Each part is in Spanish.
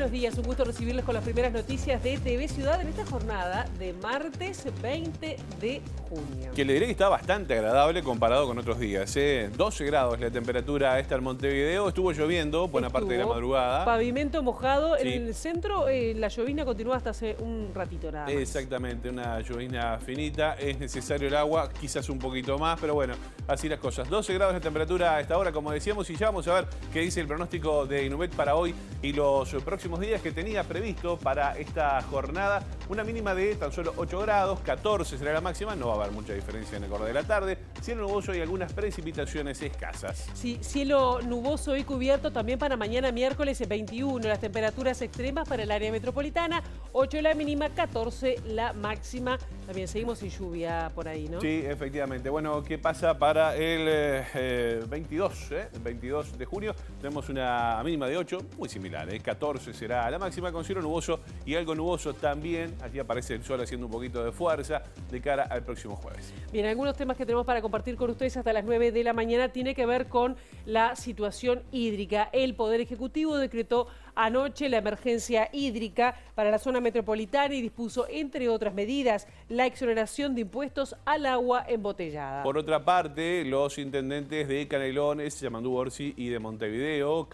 buenos días. Un gusto recibirles con las primeras noticias de TV Ciudad en esta jornada de martes 20 de junio. Que le diré que está bastante agradable comparado con otros días. 12 grados la temperatura esta en Montevideo. Estuvo lloviendo buena parte de la madrugada. Pavimento mojado. Sí. En el centro la llovizna continúa hasta hace un ratito nada más. Exactamente, una llovizna finita. Es necesario el agua, quizás un poquito más, pero bueno, así las cosas. 12 grados de temperatura a esta hora, como decíamos, y ya vamos a ver qué dice el pronóstico de Inumet para hoy y los próximos días que tenía previsto para esta jornada. Una mínima de tan solo 8 grados, 14 será la máxima, no va a haber mucha diferencia en el corte de la tarde. Cielo nuboso y algunas precipitaciones escasas. Sí, cielo nuboso y cubierto también para mañana miércoles 21. Las temperaturas extremas para el área metropolitana, 8 la mínima, 14 la máxima. También seguimos sin lluvia por ahí, ¿no? Sí, efectivamente. Bueno, ¿qué pasa para el 22? El 22 de junio tenemos una mínima de 8, muy similar, 14 será la máxima con cielo nuboso y algo nuboso también. Aquí aparece el sol haciendo un poquito de fuerza de cara al próximo jueves. Bien, algunos temas que tenemos para compartir con ustedes hasta las 9 de la mañana tiene que ver con la situación hídrica. El Poder Ejecutivo decretó anoche la emergencia hídrica para la zona metropolitana y dispuso, entre otras medidas, la exoneración de impuestos al agua embotellada. Por otra parte, los intendentes de Canelones, Yamandú Orsi y de Montevideo,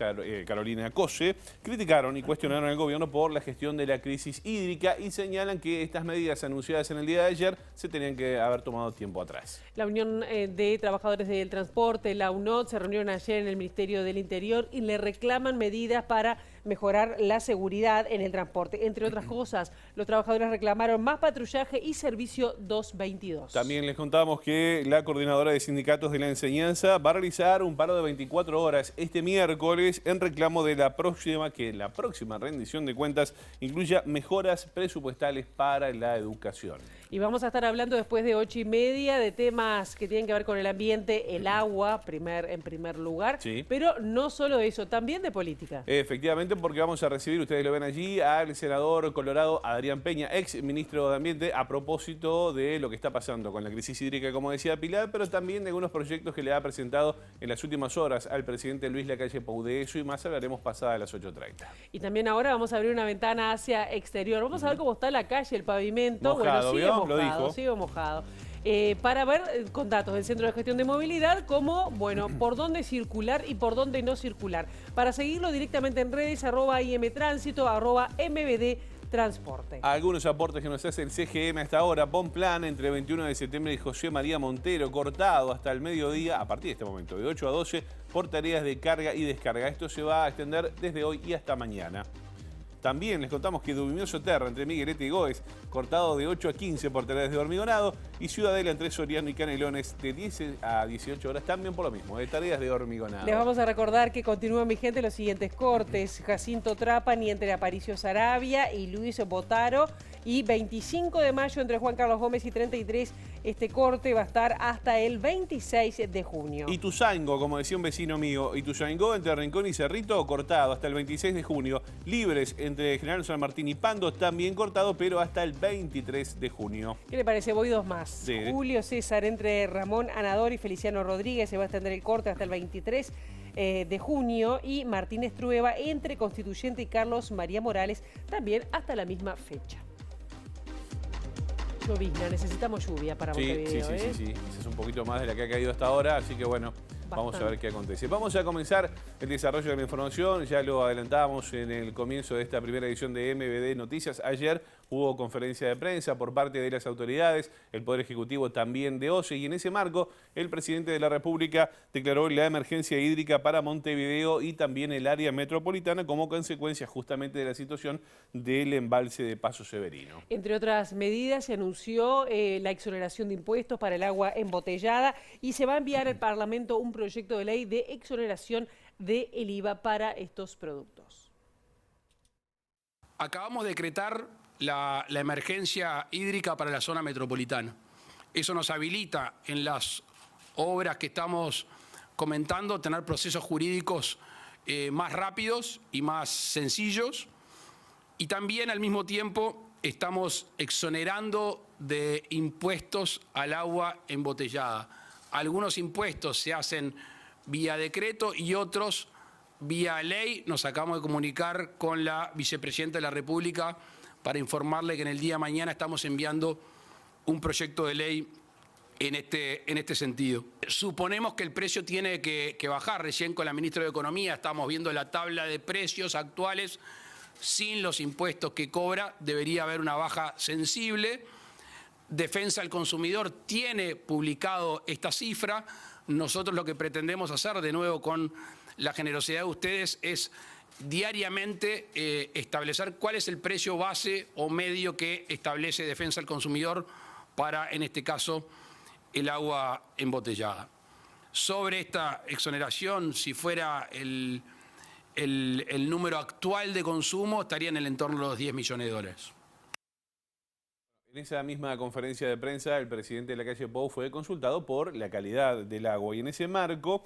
Carolina Cose, criticaron y cuestionaron al gobierno por la gestión de la crisis hídrica y señalan que estas medidas anunciadas en el día de ayer se tenían que haber tomado tiempo atrás. La Unión de Trabajadores del Transporte, la UNOT, se reunieron ayer en el Ministerio del Interior y le reclaman medidas para mejorar la seguridad en el transporte. Entre otras cosas, los trabajadores reclamaron más patrullaje y servicio 222. También les contamos que la coordinadora de sindicatos de la enseñanza va a realizar un paro de 24 horas este miércoles en reclamo de la próxima rendición de cuentas incluya mejoras presupuestales para la educación. Y vamos a estar hablando después de 8:30 de temas que tienen que ver con el ambiente, el agua, en primer lugar, Sí. pero no solo eso, también de política. Efectivamente, porque vamos a recibir, ustedes lo ven allí, al senador colorado Adrián Peña, ex ministro de Ambiente, a propósito de lo que está pasando con la crisis hídrica, como decía Pilar, pero también de algunos proyectos que le ha presentado en las últimas horas al presidente Luis Lacalle Pou. De eso y más hablaremos pasada las 8:30. Y también ahora vamos a abrir una ventana hacia exterior. Vamos a ver cómo está la calle, el pavimento. Mojado, sigue ¿vio? mojado, Lo dijo. sigue mojado. Para ver con datos del Centro de Gestión de Movilidad cómo, por dónde circular y por dónde no circular. Para seguirlo directamente en redes, @IMTránsito, @MBD Transporte. Algunos aportes que nos hace el CGM hasta ahora. Bonplan entre 21 de septiembre y José María Montero, cortado hasta el mediodía, a partir de este momento, de 8 a 12, por tareas de carga y descarga. Esto se va a extender desde hoy y hasta mañana. También les contamos que Dubimioso Terra entre Miguelete y Goes, cortado de 8 a 15 por tareas de hormigonado, y Ciudadela entre Soriano y Canelones de 10 a 18 horas también por lo mismo, de tareas de hormigonado. Les vamos a recordar que continúan vigentes los siguientes cortes. Jacinto Trapani entre Aparicio Saravia y Luis Botaro. Y 25 de mayo entre Juan Carlos Gómez y 33. Este corte va a estar hasta el 26 de junio. Ituzaingó, como decía un vecino mío, Ituzaingó entre Rincón y Cerrito, cortado hasta el 26 de junio. Libres entre General San Martín y Pando, también cortado, pero hasta el 23 de junio. ¿Qué le parece? Voy dos más. Sí. Julio César entre Ramón Anador y Feliciano Rodríguez. Se va a extender el corte hasta el 23 de junio. Y Martínez Trueba entre Constituyente y Carlos María Morales, también hasta la misma fecha. Llovizna, necesitamos lluvia para Montevideo. Sí. Esa es un poquito más de la que ha caído hasta ahora, así que bueno, vamos a ver qué acontece. Vamos a comenzar el desarrollo de la información, ya lo adelantamos en el comienzo de esta primera edición de MBD Noticias. Ayer hubo conferencia de prensa por parte de las autoridades, el Poder Ejecutivo también de OCE, y en ese marco el presidente de la República declaró la emergencia hídrica para Montevideo y también el área metropolitana como consecuencia justamente de la situación del embalse de Paso Severino. Entre otras medidas, se anunció la exoneración de impuestos para el agua embotellada y se va a enviar al Parlamento un proyecto de ley de exoneración del IVA para estos productos. Acabamos de decretar la emergencia hídrica para la zona metropolitana. Eso nos habilita en las obras que estamos comentando tener procesos jurídicos más rápidos y más sencillos, y también al mismo tiempo estamos exonerando de impuestos al agua embotellada. Algunos impuestos se hacen vía decreto y otros vía ley nos acabamos de comunicar con la vicepresidenta de la República para informarle que en el día de mañana estamos enviando un proyecto de ley en este sentido. Suponemos que el precio tiene que bajar. Recién con la ministra de Economía estamos viendo la tabla de precios actuales. Sin los impuestos que cobra, debería haber una baja sensible. Defensa del Consumidor tiene publicado esta cifra. Nosotros lo que pretendemos hacer, de nuevo con la generosidad de ustedes, es diariamente establecer cuál es el precio base o medio que establece Defensa del Consumidor para, en este caso, el agua embotellada. Sobre esta exoneración, si fuera el número actual de consumo, estaría en el entorno de los 10 millones de dólares. En esa misma conferencia de prensa, el presidente de la calle Pou fue consultado por la calidad del agua y en ese marco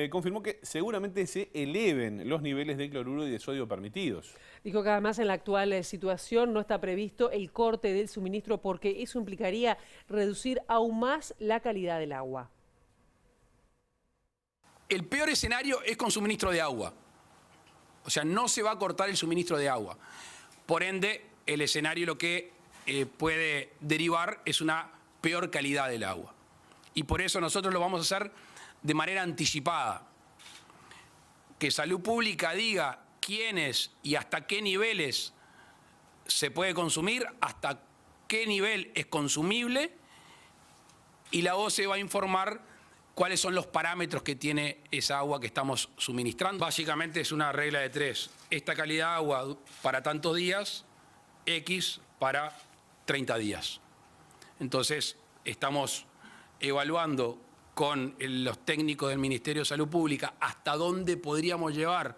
confirmó que seguramente se eleven los niveles de cloruro y de sodio permitidos. Dijo que además en la actual situación no está previsto el corte del suministro porque eso implicaría reducir aún más la calidad del agua. El peor escenario es con suministro de agua. O sea, no se va a cortar el suministro de agua. Por ende, el escenario lo que puede derivar es una peor calidad del agua. Y por eso nosotros lo vamos a hacer de manera anticipada. Que Salud Pública diga quiénes y hasta qué niveles se puede consumir, hasta qué nivel es consumible, y la OCE va a informar cuáles son los parámetros que tiene esa agua que estamos suministrando. Básicamente es una regla de 3. Esta calidad de agua para tantos días, X para 30 días. Entonces, estamos evaluando con los técnicos del Ministerio de Salud Pública hasta dónde podríamos llevar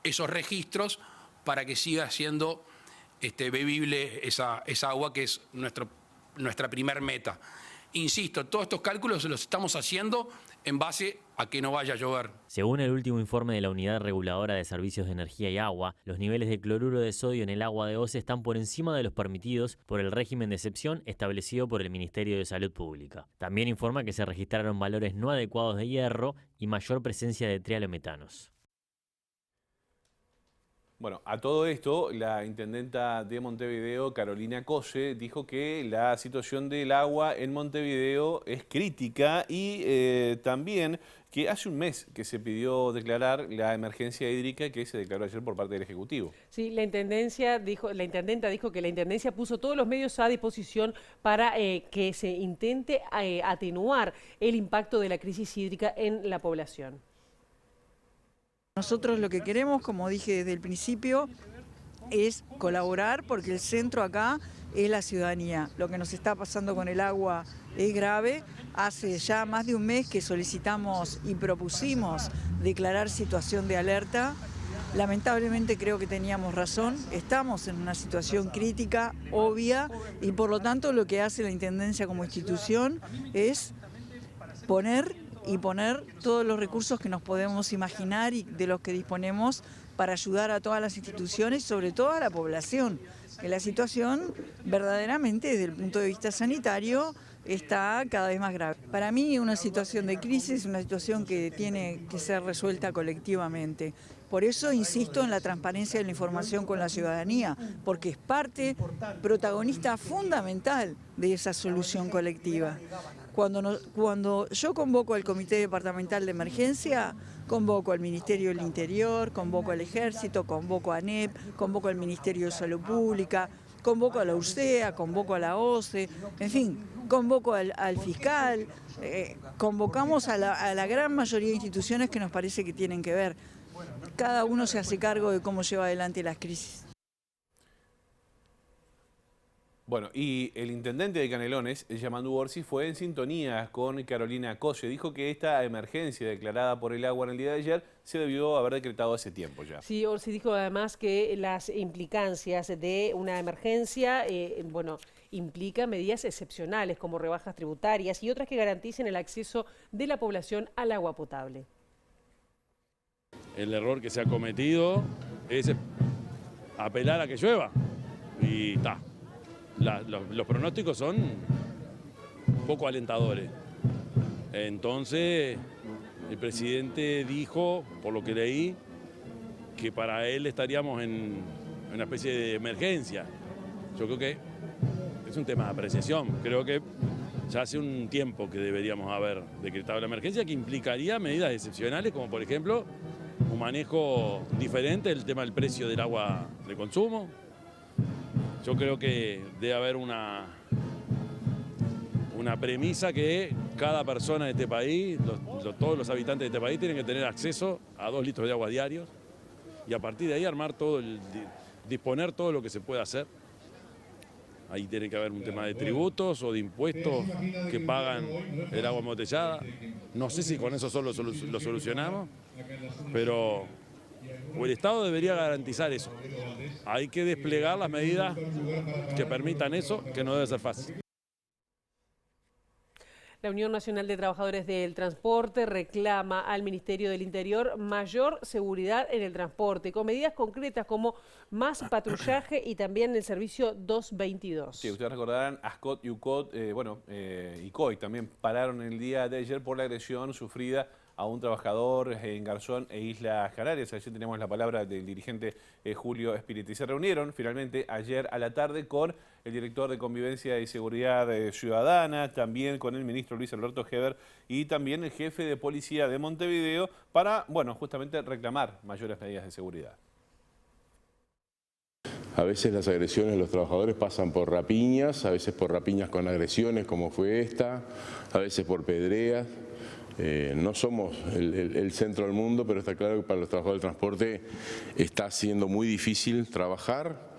esos registros para que siga siendo bebible esa agua, que es nuestra primer meta. Insisto, todos estos cálculos los estamos haciendo en base a que no vaya a llover. Según el último informe de la Unidad Reguladora de Servicios de Energía y Agua, los niveles de cloruro de sodio en el agua de OCE están por encima de los permitidos por el régimen de excepción establecido por el Ministerio de Salud Pública. También informa que se registraron valores no adecuados de hierro y mayor presencia de trialometanos. Bueno, a todo esto, la intendenta de Montevideo, Carolina Cose, dijo que la situación del agua en Montevideo es crítica y también que hace un mes que se pidió declarar la emergencia hídrica que se declaró ayer por parte del Ejecutivo. Sí, la intendenta dijo que la intendencia puso todos los medios a disposición para que se intente atenuar el impacto de la crisis hídrica en la población. Nosotros lo que queremos, como dije desde el principio, es colaborar porque el centro acá es la ciudadanía. Lo que nos está pasando con el agua es grave. Hace ya más de un mes que solicitamos y propusimos declarar situación de alerta. Lamentablemente creo que teníamos razón. Estamos en una situación crítica, obvia, y por lo tanto lo que hace la Intendencia como institución es poner todos los recursos que nos podemos imaginar y de los que disponemos para ayudar a todas las instituciones, sobre todo a la población, que la situación verdaderamente desde el punto de vista sanitario está cada vez más grave. Para mí una situación de crisis es una situación que tiene que ser resuelta colectivamente. Por eso insisto en la transparencia de la información con la ciudadanía, porque es parte protagonista fundamental de esa solución colectiva. Cuando yo convoco al Comité Departamental de Emergencia, convoco al Ministerio del Interior, convoco al Ejército, convoco a ANEP, convoco al Ministerio de Salud Pública, convoco a la URSEA, convoco a la OCE, en fin, convoco al fiscal, convocamos a la gran mayoría de instituciones que nos parece que tienen que ver. Cada uno se hace cargo de cómo lleva adelante las crisis. Bueno, y el intendente de Canelones, Yamandu Orsi, fue en sintonía con Carolina Cose. Dijo que esta emergencia declarada por el agua en el día de ayer se debió haber decretado hace tiempo ya. Sí, Orsi dijo además que las implicancias de una emergencia, implica medidas excepcionales como rebajas tributarias y otras que garanticen el acceso de la población al agua potable. El error que se ha cometido es apelar a que llueva y está. Los pronósticos son poco alentadores. Entonces, el presidente dijo, por lo que leí, que para él estaríamos en una especie de emergencia. Yo creo que es un tema de apreciación. Creo que ya hace un tiempo que deberíamos haber decretado la emergencia, que implicaría medidas excepcionales, como por ejemplo un manejo diferente del tema del precio del agua de consumo. Yo creo que debe haber una premisa que cada persona de este país, todos los habitantes de este país tienen que tener acceso a 2 litros de agua diarios y a partir de ahí armar disponer todo lo que se pueda hacer. Ahí tiene que haber un tema de tributos o de impuestos que pagan el agua embotellada. No sé si con eso solo lo solucionamos, pero el Estado debería garantizar eso. Hay que desplegar las medidas que permitan eso, que no debe ser fácil. La Unión Nacional de Trabajadores del Transporte reclama al Ministerio del Interior mayor seguridad en el transporte, con medidas concretas como más patrullaje y también el servicio 222. Sí, ustedes recordarán, ASCOT y UCOT, y COI también pararon el día de ayer por la agresión sufrida a un trabajador en Garzón e Islas Canarias. Allí tenemos la palabra del dirigente Julio Espírito. Y se reunieron finalmente ayer a la tarde con el director de Convivencia y Seguridad Ciudadana, también con el ministro Luis Alberto Heber y también el jefe de policía de Montevideo para, bueno, justamente reclamar mayores medidas de seguridad. A veces las agresiones de los trabajadores pasan por rapiñas, a veces por rapiñas con agresiones como fue esta, a veces por pedreas. No somos el centro del mundo, pero está claro que para los trabajadores del transporte está siendo muy difícil trabajar,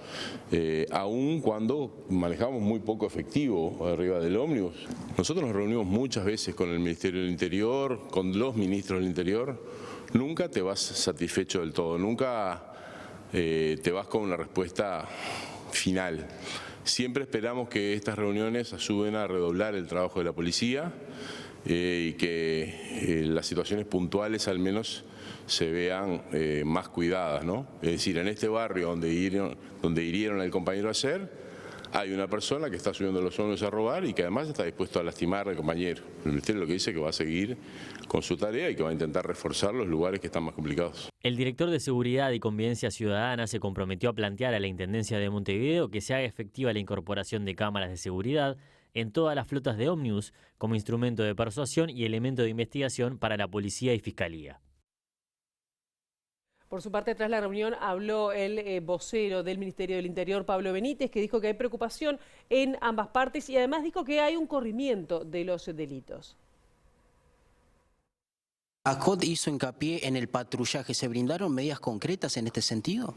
aun cuando manejamos muy poco efectivo arriba del ómnibus. Nosotros nos reunimos muchas veces con el Ministerio del Interior, con los ministros del Interior. Nunca te vas satisfecho del todo, nunca te vas con una respuesta final. Siempre esperamos que estas reuniones ayuden a redoblar el trabajo de la policía y que las situaciones puntuales al menos se vean más cuidadas, ¿no? Es decir, en este barrio donde hirieron al compañero ayer, hay una persona que está subiendo los ómnibus a robar y que además está dispuesto a lastimar al compañero. El Ministerio lo que dice es que va a seguir con su tarea y que va a intentar reforzar los lugares que están más complicados. El director de Seguridad y Convivencia Ciudadana se comprometió a plantear a la Intendencia de Montevideo que se haga efectiva la incorporación de cámaras de seguridad en todas las flotas de ómnibus como instrumento de persuasión y elemento de investigación para la policía y fiscalía. Por su parte, tras la reunión, habló el vocero del Ministerio del Interior, Pablo Benítez, que dijo que hay preocupación en ambas partes y además dijo que hay un corrimiento de los delitos. ASCOT hizo hincapié en el patrullaje. ¿Se brindaron medidas concretas en este sentido?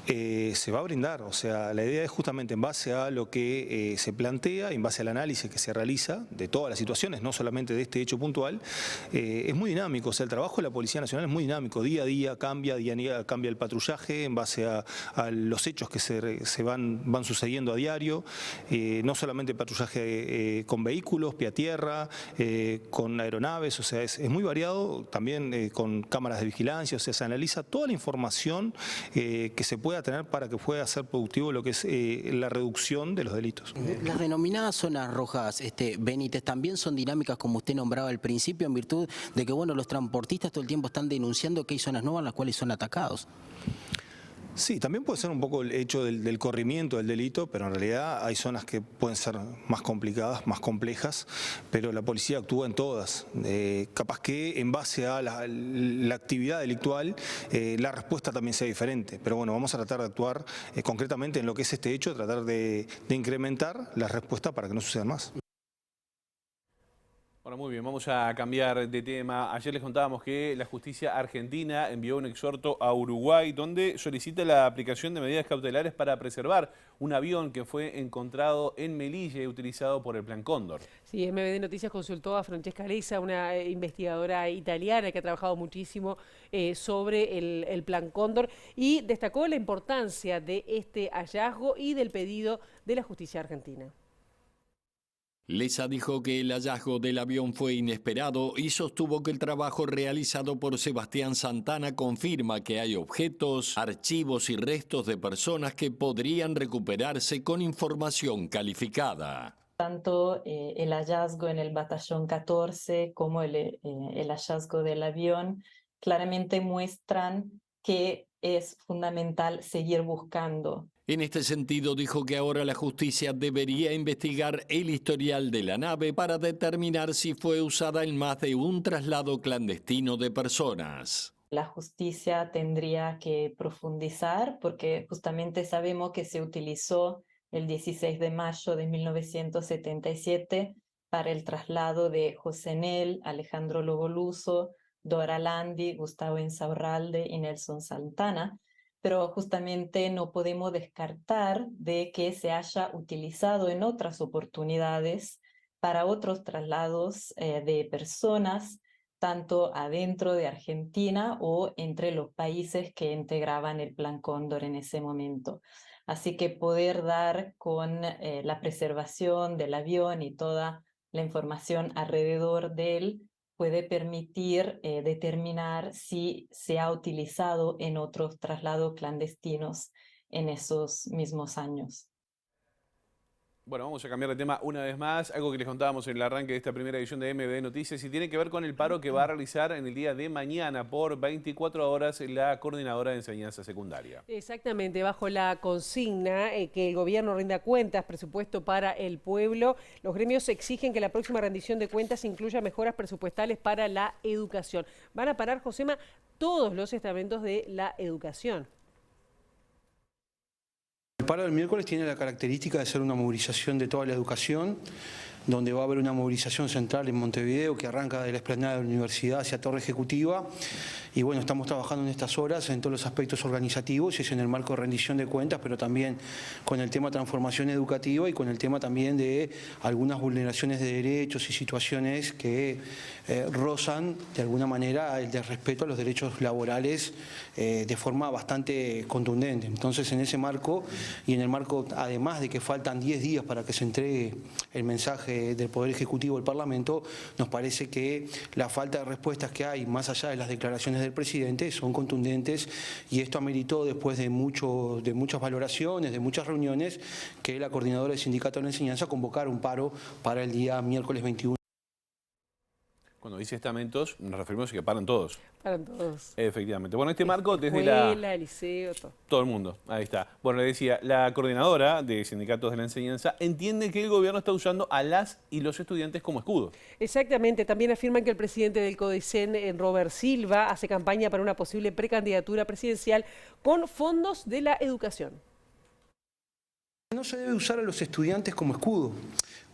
Se va a brindar, o sea, la idea es justamente en base a lo que se plantea, en base al análisis que se realiza de todas las situaciones, no solamente de este hecho puntual, es muy dinámico, o sea, el trabajo de la Policía Nacional es muy dinámico, día a día cambia el patrullaje en base a los hechos que se van sucediendo a diario, no solamente patrullaje con vehículos, pie a tierra, con aeronaves, o sea, es muy variado, también con cámaras de vigilancia, o sea, se analiza toda la información que se pueda tener para que pueda ser productivo lo que es la reducción de los delitos. Las denominadas zonas rojas, Benítez, también son dinámicas como usted nombraba al principio, en virtud de que los transportistas todo el tiempo están denunciando que hay zonas nuevas en las cuales son atacados. Sí, también puede ser un poco el hecho del corrimiento del delito, pero en realidad hay zonas que pueden ser más complicadas, más complejas, pero la policía actúa en todas. Capaz que en base a la actividad delictual la respuesta también sea diferente, pero bueno, vamos a tratar de actuar concretamente en lo que es este hecho, tratar de incrementar la respuesta para que no sucedan más. Bueno, muy bien, vamos a cambiar de tema. Ayer les contábamos que la justicia argentina envió un exhorto a Uruguay donde solicita la aplicación de medidas cautelares para preservar un avión que fue encontrado en Melilla y utilizado por el Plan Cóndor. Sí, MBD Noticias consultó a Francesca Leza, una investigadora italiana que ha trabajado muchísimo sobre el Plan Cóndor y destacó la importancia de este hallazgo y del pedido de la justicia argentina. Leza dijo que el hallazgo del avión fue inesperado y sostuvo que el trabajo realizado por Sebastián Santana confirma que hay objetos, archivos y restos de personas que podrían recuperarse con información calificada. Tanto el hallazgo en el batallón 14 como el hallazgo del avión claramente muestran que es fundamental seguir buscando. En este sentido, dijo que ahora la justicia debería investigar el historial de la nave para determinar si fue usada en más de un traslado clandestino de personas. La justicia tendría que profundizar porque justamente sabemos que se utilizó el 16 de mayo de 1977 para el traslado de José Nel, Alejandro Logoluso, Dora Landi, Gustavo Insaurralde y Nelson Santana, pero justamente no podemos descartar de que se haya utilizado en otras oportunidades para otros traslados de personas, tanto adentro de Argentina o entre los países que integraban el Plan Cóndor en ese momento. Así que poder dar con la preservación del avión y toda la información alrededor de él puede permitir determinar si se ha utilizado en otros traslados clandestinos en esos mismos años. Bueno, vamos a cambiar de tema una vez más, algo que les contábamos en el arranque de esta primera edición de MBD Noticias y tiene que ver con el paro que va a realizar en el día de mañana por 24 horas la Coordinadora de Enseñanza Secundaria. Exactamente, bajo la consigna que el gobierno rinda cuentas, presupuesto para el pueblo, los gremios exigen que la próxima rendición de cuentas incluya mejoras presupuestales para la educación. Van a parar, Josema, todos los estamentos de la educación. El paro del miércoles tiene la característica de ser una movilización de toda la educación, donde va a haber una movilización central en Montevideo que arranca de la explanada de la universidad hacia Torre Ejecutiva. Y bueno, estamos trabajando en estas horas en todos los aspectos organizativos, y es en el marco de rendición de cuentas, pero también con el tema transformación educativa y con el tema también de algunas vulneraciones de derechos y situaciones que rozan de alguna manera el desrespeto a los derechos laborales de forma bastante contundente. Entonces, en ese marco y en el marco, además de que faltan 10 días para que se entregue el mensaje del Poder Ejecutivo del Parlamento, nos parece que la falta de respuestas que hay, más allá de las declaraciones del presidente, son contundentes, y esto ameritó, después de muchas valoraciones, de muchas reuniones, que la Coordinadora del Sindicato de la Enseñanza convocara un paro para el día miércoles 21. Cuando dice estamentos, nos referimos a que paran todos. Paran todos. Efectivamente. Bueno, este marco desde escuela, liceo, todo. Todo el mundo, ahí está. Bueno, le decía, la Coordinadora de Sindicatos de la Enseñanza entiende que el gobierno está usando a las y los estudiantes como escudo. Exactamente. También afirman que el presidente del CODICEN, Robert Silva, hace campaña para una posible precandidatura presidencial con fondos de la educación. No se debe usar a los estudiantes como escudo.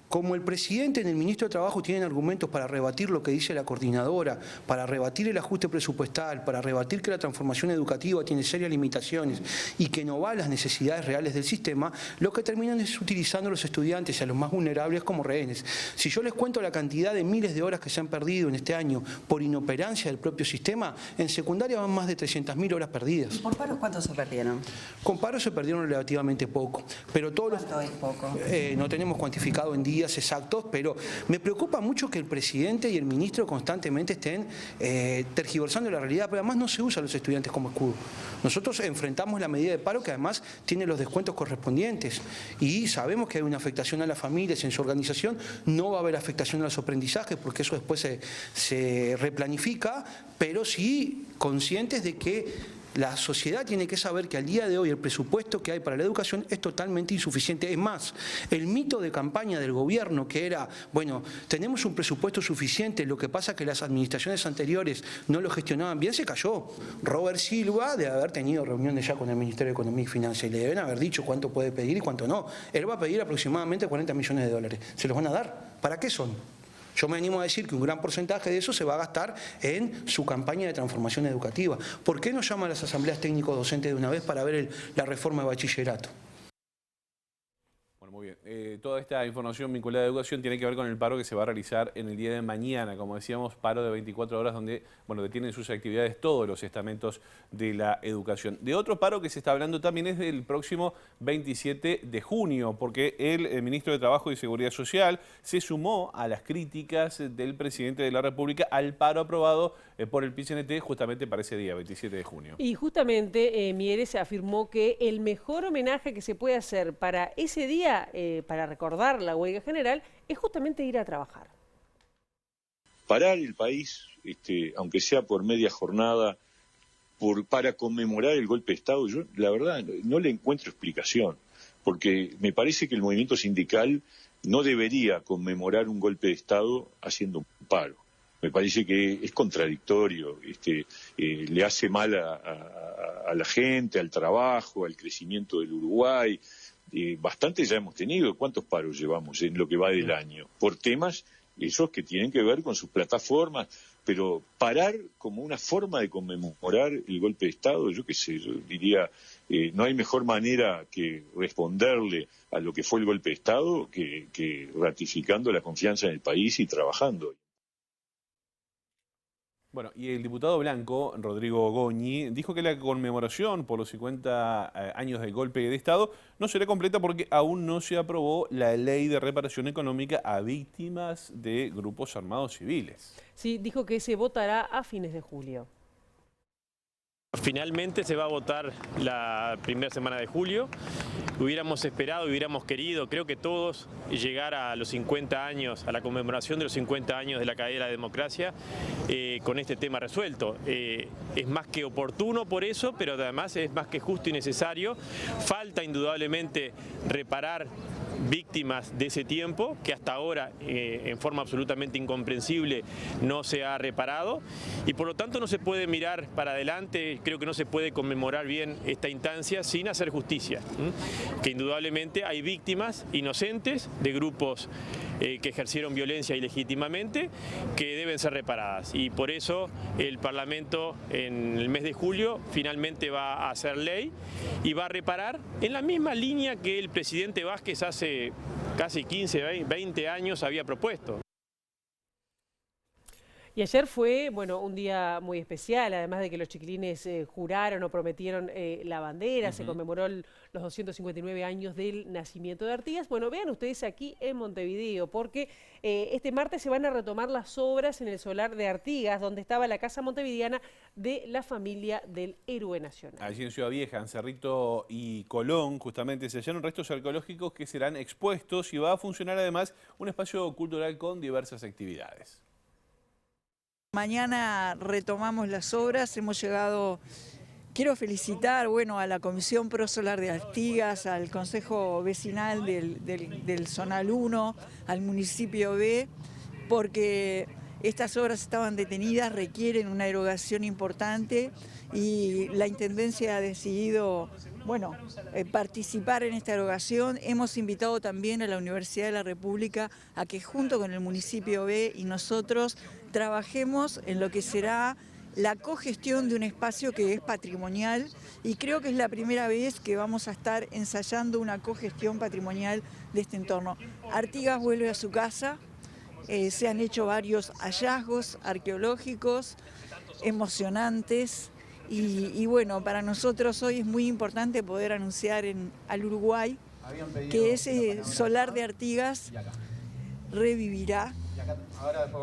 Como el presidente y el ministro de Trabajo tienen argumentos para rebatir lo que dice la coordinadora, para rebatir el ajuste presupuestal, para rebatir que la transformación educativa tiene serias limitaciones y que no va a las necesidades reales del sistema, lo que terminan es utilizando a los estudiantes y a los más vulnerables como rehenes. Si yo les cuento la cantidad de miles de horas que se han perdido en este año por inoperancia del propio sistema, en secundaria van más de 300.000 horas perdidas. ¿Y por paros cuántos se perdieron? Con paros se perdieron relativamente poco, pero todos ¿Cuánto es poco? No tenemos cuantificado en días exactos, pero me preocupa mucho que el presidente y el ministro constantemente estén tergiversando la realidad, pero además no se usa a los estudiantes como escudo. Nosotros enfrentamos la medida de paro, que además tiene los descuentos correspondientes, y sabemos que hay una afectación a las familias en su organización. No va a haber afectación a los aprendizajes porque eso después se replanifica, pero sí conscientes de que la sociedad tiene que saber que al día de hoy el presupuesto que hay para la educación es totalmente insuficiente. Es más, el mito de campaña del gobierno que era, bueno, tenemos un presupuesto suficiente, lo que pasa es que las administraciones anteriores no lo gestionaban bien, se cayó. Robert Silva debe haber tenido reuniones ya con el Ministerio de Economía y Finanzas y le deben haber dicho cuánto puede pedir y cuánto no. Él va a pedir aproximadamente 40 millones de dólares. ¿Se los van a dar? ¿Para qué son? Yo me animo a decir que un gran porcentaje de eso se va a gastar en su campaña de transformación educativa. ¿Por qué no llama a las asambleas técnicos docentes de una vez para ver la reforma de bachillerato? Bueno, muy bien. Toda esta información vinculada a educación tiene que ver con el paro que se va a realizar en el día de mañana. Como decíamos, paro de 24 horas donde, bueno, detienen sus actividades todos los estamentos de la educación. De otro paro que se está hablando también es del próximo 27 de junio, porque el ministro de Trabajo y Seguridad Social se sumó a las críticas del presidente de la República al paro aprobado por el PIT-CNT justamente para ese día, 27 de junio. Y justamente Mieres afirmó que el mejor homenaje que se puede hacer para ese día, para recordar la huelga general, es justamente ir a trabajar. Parar el país, aunque sea por media jornada, para conmemorar el golpe de Estado, yo la verdad no le encuentro explicación, porque me parece que el movimiento sindical no debería conmemorar un golpe de Estado haciendo un paro. Me parece que es contradictorio, le hace mal a la gente, al trabajo, al crecimiento del Uruguay. Bastante ya hemos tenido. ¿Cuántos paros llevamos en lo que va del año? Por temas esos que tienen que ver con sus plataformas, pero parar como una forma de conmemorar el golpe de Estado, yo qué sé, yo diría, no hay mejor manera que responderle a lo que fue el golpe de Estado que ratificando la confianza en el país y trabajando. Bueno, y el diputado blanco, Rodrigo Goñi, dijo que la conmemoración por los 50 años del golpe de Estado no será completa porque aún no se aprobó la ley de reparación económica a víctimas de grupos armados civiles. Sí, dijo que se votará a fines de julio. Finalmente se va a votar la primera semana de julio. Hubiéramos esperado, hubiéramos querido, creo que todos, llegar a los 50 años, a la conmemoración de los 50 años de la caída de la democracia con este tema resuelto. Es más que oportuno por eso, pero además es más que justo y necesario. Falta indudablemente reparar víctimas de ese tiempo, que hasta ahora en forma absolutamente incomprensible no se ha reparado, y por lo tanto no se puede mirar para adelante, creo que no se puede conmemorar bien esta instancia sin hacer justicia, que indudablemente hay víctimas inocentes de grupos que ejercieron violencia ilegítimamente, que deben ser reparadas, y por eso el Parlamento en el mes de julio finalmente va a hacer ley y va a reparar en la misma línea que el presidente Vázquez hace casi 15, 20 años había propuesto. Y ayer fue, bueno, un día muy especial, además de que los chiquilines juraron o prometieron la bandera, se conmemoró los 259 años del nacimiento de Artigas. Bueno, vean ustedes aquí en Montevideo, porque este martes se van a retomar las obras en el solar de Artigas, donde estaba la casa montevideana de la familia del héroe nacional. Allí en Ciudad Vieja, en Cerrito y Colón, justamente se hallaron restos arqueológicos que serán expuestos y va a funcionar además un espacio cultural con diversas actividades. Mañana retomamos las obras, hemos llegado, quiero felicitar a la Comisión Pro Solar de Artigas, al Consejo Vecinal del Zonal 1, al municipio B, porque estas obras estaban detenidas, requieren una erogación importante y la Intendencia ha decidido participar en esta erogación. Hemos invitado también a la Universidad de la República a que junto con el municipio B y nosotros trabajemos en lo que será la cogestión de un espacio que es patrimonial, y creo que es la primera vez que vamos a estar ensayando una cogestión patrimonial de este entorno. Artigas vuelve a su casa, se han hecho varios hallazgos arqueológicos emocionantes y para nosotros hoy es muy importante poder anunciar al Uruguay que ese solar de Artigas revivirá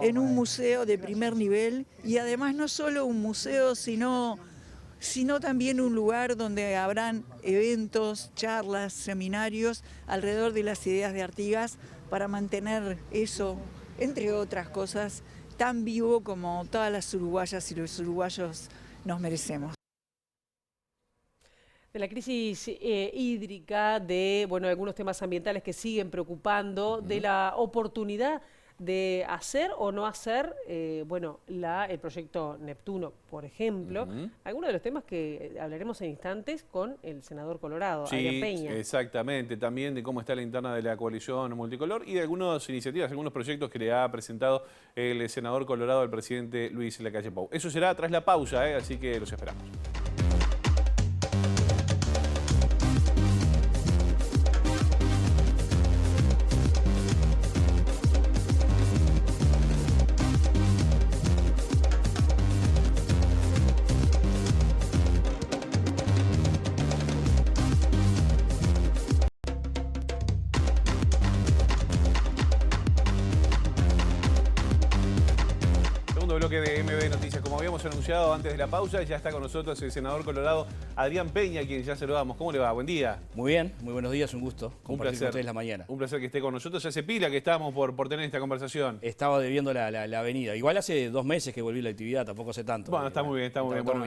en un museo de primer nivel, y además no solo un museo, sino también un lugar donde habrán eventos, charlas, seminarios alrededor de las ideas de Artigas para mantener eso, entre otras cosas, tan vivo como todas las uruguayas y los uruguayos nos merecemos. De la crisis hídrica, de algunos temas ambientales que siguen preocupando, de la oportunidad de hacer o no hacer el proyecto Neptuno, por ejemplo. Algunos de los temas que hablaremos en instantes con el senador colorado, Adrián Peña. Exactamente, también de cómo está la interna de la coalición multicolor y de algunas iniciativas, algunos proyectos que le ha presentado el senador colorado al presidente Luis Lacalle Pou. Eso será tras la pausa, así que los esperamos. Bloque de MB Noticias. Como habíamos habíamos anunciado antes de la pausa, ya está con nosotros el senador colorado Adrián Peña, a quien ya saludamos. ¿Cómo le va? Buen día. Muy bien, muy buenos días, un gusto compartir con ustedes la mañana. Un placer que esté con nosotros. Hace pila que estábamos por tener esta conversación. Estaba debiendo la avenida. Igual hace 2 meses que volví a la actividad, tampoco hace tanto. Bueno, está muy bien, está muy bien. Bueno,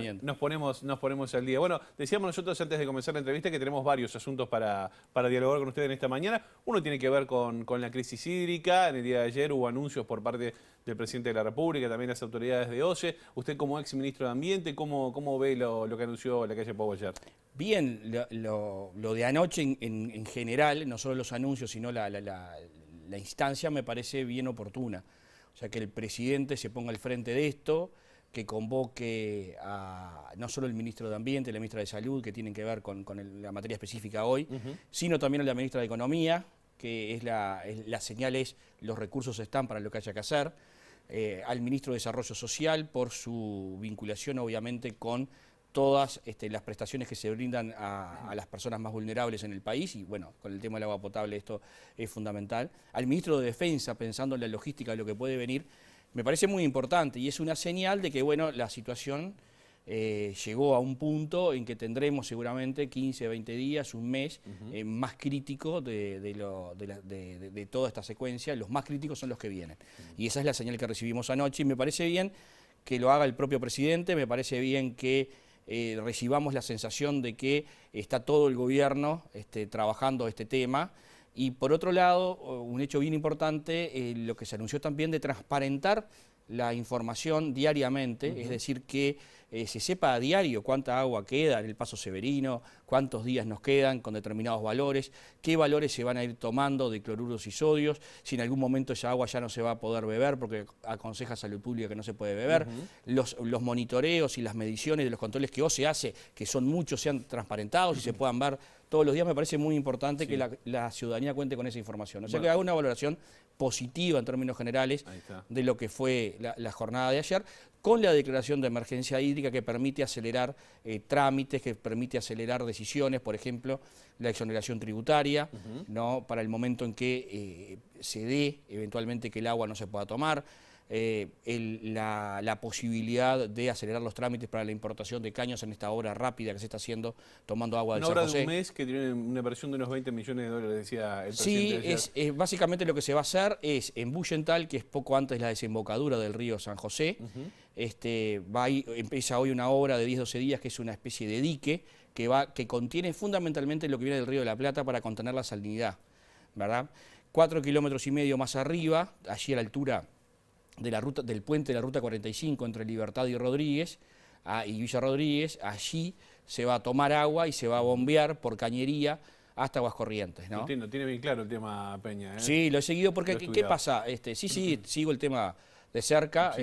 nos ponemos al día. Bueno, decíamos nosotros antes de comenzar la entrevista que tenemos varios asuntos para dialogar con ustedes en esta mañana. Uno tiene que ver con la crisis hídrica. En el día de ayer hubo anuncios por parte del presidente de la República, también las autoridades de OCE. Usted como ex ministro de Ambiente, ¿cómo ve lo que anunció la calle Pau ayer? Bien, lo de anoche en general, no solo los anuncios, sino la instancia me parece bien oportuna. O sea, que el presidente se ponga al frente de esto, que convoque a no solo el ministro de Ambiente, la ministra de Salud, que tienen que ver con la materia específica hoy, sino también a la ministra de Economía, que la señal es los recursos están para lo que haya que hacer, al ministro de Desarrollo Social por su vinculación obviamente con todas las prestaciones que se brindan a las personas más vulnerables en el país y bueno, con el tema del agua potable esto es fundamental. Al ministro de Defensa, pensando en la logística de lo que puede venir, me parece muy importante y es una señal de que bueno, la situación llegó a un punto en que tendremos seguramente 15, 20 días, un mes más crítico de toda esta secuencia. Los más críticos son los que vienen. Y esa es la señal que recibimos anoche y me parece bien que lo haga el propio presidente, me parece bien que recibamos la sensación de que está todo el gobierno trabajando este tema. Y por otro lado, un hecho bien importante, lo que se anunció también de transparentar la información diariamente, es decir, que se sepa a diario cuánta agua queda en el Paso Severino, cuántos días nos quedan con determinados valores, qué valores se van a ir tomando de cloruros y sodios, si en algún momento esa agua ya no se va a poder beber porque aconseja Salud Pública que no se puede beber, los monitoreos y las mediciones de los controles que OCE hace, que son muchos, sean transparentados y se puedan ver todos los días. Me parece muy importante que la ciudadanía cuente con esa información. O sea, que haga una valoración positiva en términos generales de lo que fue la jornada de ayer, con la declaración de emergencia hídrica que permite acelerar trámites, que permite acelerar decisiones, por ejemplo, la exoneración tributaria, ¿no? Para el momento en que se dé eventualmente que el agua no se pueda tomar, la posibilidad de acelerar los trámites para la importación de caños en esta obra rápida que se está haciendo tomando agua del San José. Una obra de un mes que tiene una inversión de unos 20 millones de dólares, decía el presidente. Sí, básicamente lo que se va a hacer es en Bullental, que es poco antes de la desembocadura del río San José, empieza hoy una obra de 10-12 días que es una especie de dique que contiene fundamentalmente lo que viene del río de la Plata para contener la salinidad, ¿verdad? 4,5 kilómetros más arriba, allí a la altura del puente de la Ruta 45 entre Libertad y Rodríguez, y Villa Rodríguez, allí se va a tomar agua y se va a bombear por cañería hasta Aguascorrientes, ¿no? Entiendo, tiene bien claro el tema, Peña, ¿eh? Sí, lo he seguido porque, ¿qué pasa? Sí, sigo el tema de cerca,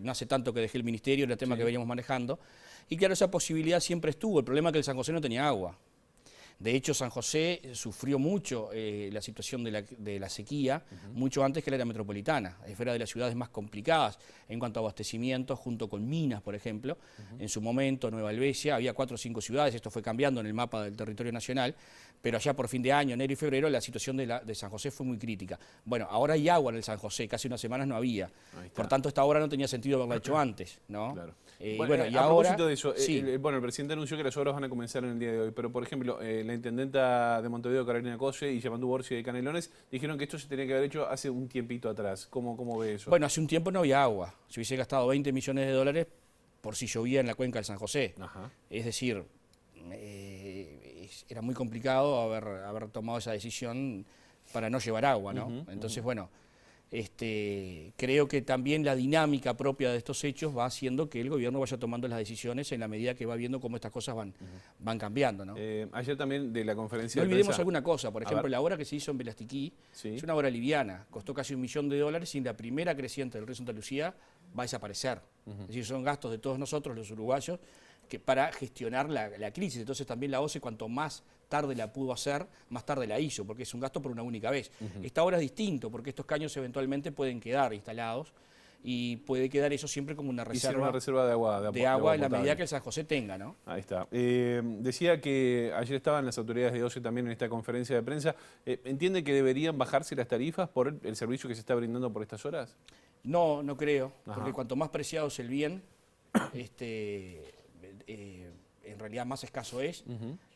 no hace tanto que dejé el ministerio, era el tema que veníamos manejando, y claro, esa posibilidad siempre estuvo, el problema es que el San José no tenía agua. De hecho, San José sufrió mucho la situación de la sequía, mucho antes que la área metropolitana. Era de las ciudades más complicadas en cuanto a abastecimiento, junto con Minas, por ejemplo. En su momento, Nueva Helvecia, había 4 o 5 ciudades, esto fue cambiando en el mapa del territorio nacional, pero allá por fin de año, enero y febrero, la situación de San José fue muy crítica. Bueno, ahora hay agua en el San José, casi unas semanas no había. Por tanto, esta obra no tenía sentido haberla hecho antes, ¿no? Claro. Y a ahora, propósito de eso, el presidente anunció que las obras van a comenzar en el día de hoy, pero por ejemplo, la intendenta de Montevideo, Carolina Cose, y Yamandú Borsi de Canelones, dijeron que esto se tenía que haber hecho hace un tiempito atrás. ¿Cómo ve eso? Bueno, hace un tiempo no había agua. Se hubiese gastado 20 millones de dólares por si llovía en la cuenca del San José. Es decir, era muy complicado haber tomado esa decisión para no llevar agua, ¿no? Entonces, bueno, creo que también la dinámica propia de estos hechos va haciendo que el gobierno vaya tomando las decisiones en la medida que va viendo cómo estas cosas van cambiando, ¿no? Ayer también de la conferencia no de olvidemos prensa, alguna cosa, por ejemplo, la obra que se hizo en Velastiquí es una obra liviana, costó casi $1 millón y la primera creciente del río Santa Lucía va a desaparecer. Es decir, son gastos de todos nosotros, los uruguayos, para gestionar la crisis. Entonces también la OCE, cuanto más tarde la pudo hacer, más tarde la hizo, porque es un gasto por una única vez. Esta obra es distinto, porque estos caños eventualmente pueden quedar instalados y puede quedar eso siempre como una reserva de agua en la medida que el San José tenga, ¿no? Ahí está. Decía que ayer estaban las autoridades de OCE también en esta conferencia de prensa. ¿Entiende que deberían bajarse las tarifas por el servicio que se está brindando por estas horas? No creo, porque cuanto más preciado es el bien, en realidad más escaso es,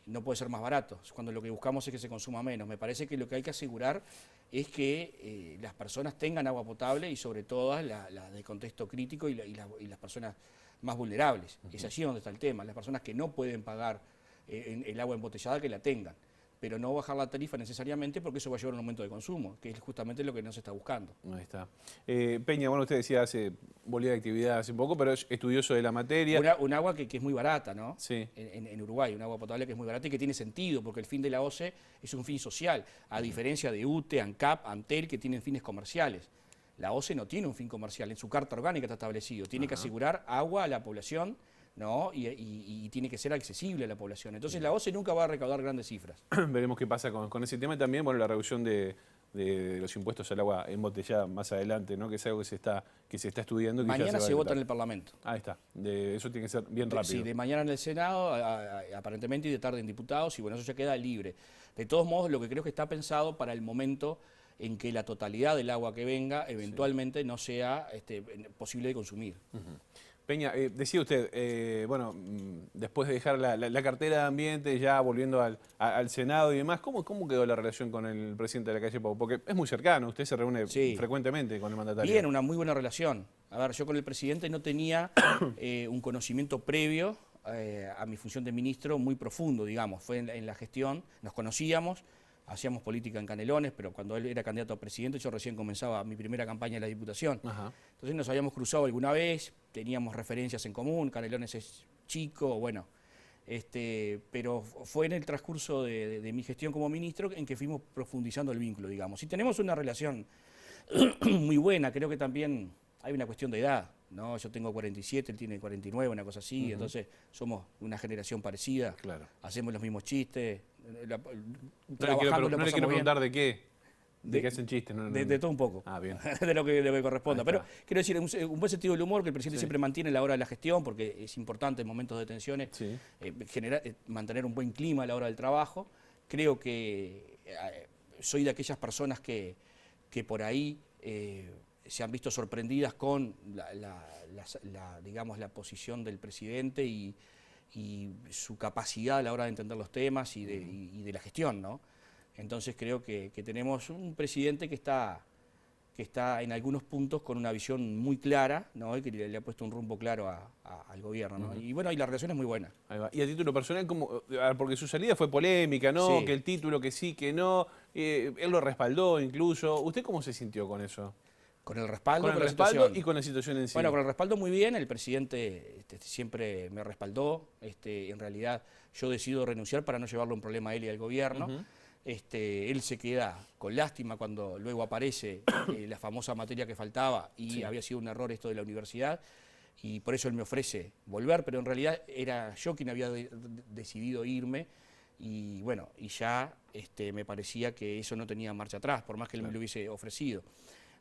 no puede ser más barato, cuando lo que buscamos es que se consuma menos. Me parece que lo que hay que asegurar es que las personas tengan agua potable y sobre todo las de contexto crítico y las personas más vulnerables. Es allí donde está el tema, las personas que no pueden pagar el agua embotellada, que la tengan, pero no bajar la tarifa necesariamente porque eso va a llevar a un aumento de consumo, que es justamente lo que no se está buscando. Ahí está. Peña, bueno, usted decía, volvió de actividad hace poco, pero es estudioso de la materia. Un agua que es muy barata, ¿no? Sí. En Uruguay, un agua potable que es muy barata y que tiene sentido, porque el fin de la OCE es un fin social, a diferencia de UTE, ANCAP, ANTEL, que tienen fines comerciales. La OCE no tiene un fin comercial, en su carta orgánica está establecido, tiene que asegurar agua a la población, ¿no? Y tiene que ser accesible a la población. Entonces la OCE nunca va a recaudar grandes cifras. Veremos qué pasa con ese tema y también, bueno, la reducción de los impuestos al agua embotellada más adelante, ¿no? Que es algo que se está estudiando. Mañana se vota en el Parlamento. Ahí está. Eso tiene que ser bien rápido. Sí, de mañana en el Senado, aparentemente, y de tarde en diputados, y bueno, eso ya queda libre. De todos modos, lo que creo que está pensado para el momento en que la totalidad del agua que venga eventualmente no sea posible de consumir. Peña, decía usted, bueno, después de dejar la cartera de Ambiente, ya volviendo al Senado y demás, ¿cómo quedó la relación con el presidente de la calle Pau? Porque es muy cercano, usted se reúne frecuentemente con el mandatario. Bien, una muy buena relación. A ver, yo con el presidente no tenía un conocimiento previo a mi función de ministro muy profundo, digamos. Fue en la gestión, nos conocíamos, hacíamos política en Canelones, pero cuando él era candidato a presidente yo recién comenzaba mi primera campaña en la Diputación. Entonces nos habíamos cruzado alguna vez, teníamos referencias en común, Canelones es chico, bueno, pero fue en el transcurso de mi gestión como ministro en que fuimos profundizando el vínculo, digamos. Y tenemos una relación muy buena, creo que también hay una cuestión de edad, ¿no? Yo tengo 47, él tiene 49, una cosa así, entonces somos una generación parecida, hacemos los mismos chistes, no le quiero preguntar de qué. ¿De qué hacen chistes? De todo un poco. Ah, bien. De lo que corresponda. Pero quiero decir, un buen sentido del humor que el presidente siempre mantiene a la hora de la gestión, porque es importante en momentos de tensiones mantener un buen clima a la hora del trabajo. Creo que soy de aquellas personas que por ahí se han visto sorprendidas con digamos, la posición del presidente y su capacidad a la hora de entender los temas y de la gestión, ¿no? Entonces creo que tenemos un presidente que está en algunos puntos con una visión muy clara, ¿no? Y que le ha puesto un rumbo claro al gobierno, ¿no? Y bueno, y la relación es muy buena. Ahí va. Y a título personal, porque su salida fue polémica, ¿no? Sí. Que el título, que sí, que no. Él lo respaldó incluso. ¿Usted cómo se sintió con eso? Con el respaldo, con el respaldo y con la situación en sí. Bueno, con el respaldo muy bien, el presidente siempre me respaldó. En realidad yo decido renunciar para no llevarle un problema a él y al gobierno. Él se queda con lástima cuando luego aparece la famosa materia que faltaba y había sido un error esto de la universidad y por eso él me ofrece volver, pero en realidad era yo quien había decidido irme y bueno, y ya me parecía que eso no tenía marcha atrás, por más que él me lo hubiese ofrecido.